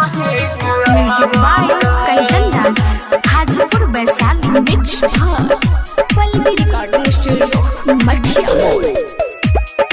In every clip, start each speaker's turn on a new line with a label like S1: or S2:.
S1: Music by Kanchan Raj Hajipur Vaishali mix Pallavi recording studio Mathia Mor.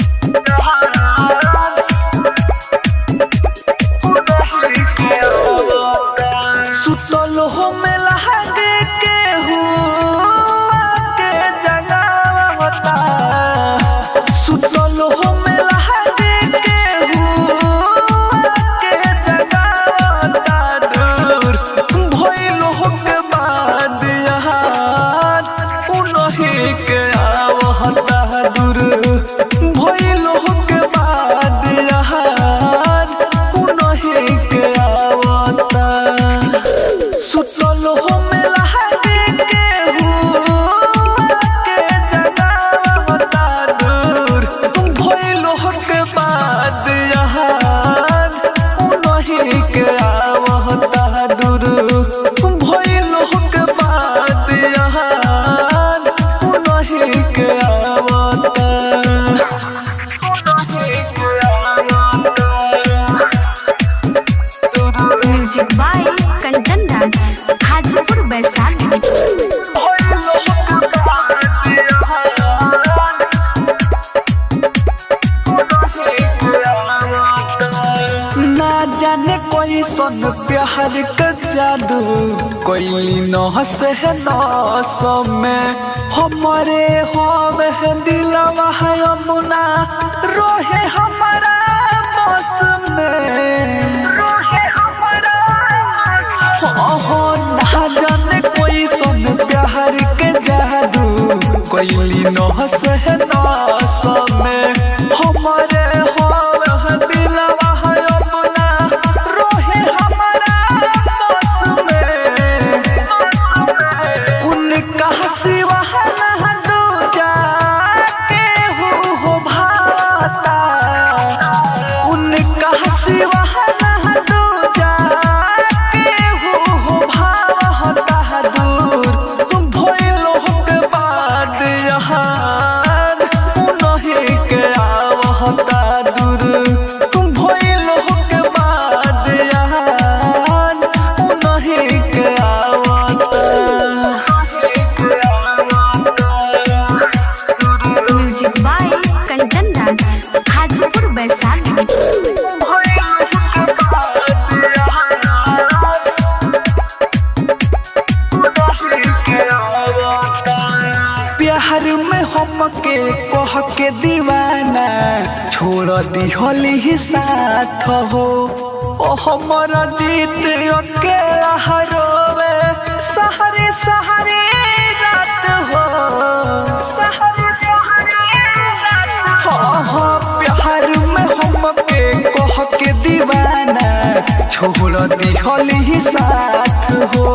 S1: Music by Kanchan Raj Hajipur Vaishali
S2: ना जाने कोई सन प्यार का जादू कोई न से में हमारे होवे दिलवा है अमुना रोहे हमारा बस में हो ना जाने कोई सन प्यार के जादू कोई न से में हमारे होवे दिलवा है अमुना रोहे हमारा बस में उनका सिवा ना दूजा के हो भाता उनका सिवा ना दूजा के हो भाता दूर भइलो के बाद यहाँ उन्हीं के आवता दूर भइलो के बाद यहाँ उन्हीं के आवता।
S1: म्यूजिक बाय कंचन राज हाजीपुर वैशाली
S2: प्यार में हमके कह के दीवाना छोड़ दिहली ही साथ हो ओ हमर जीत अकेला हरोवे सहरी सहरी रात हो सहरी रात हो प्यार में हमके कह के दीवाना छोड़ दिहली ही साथ हो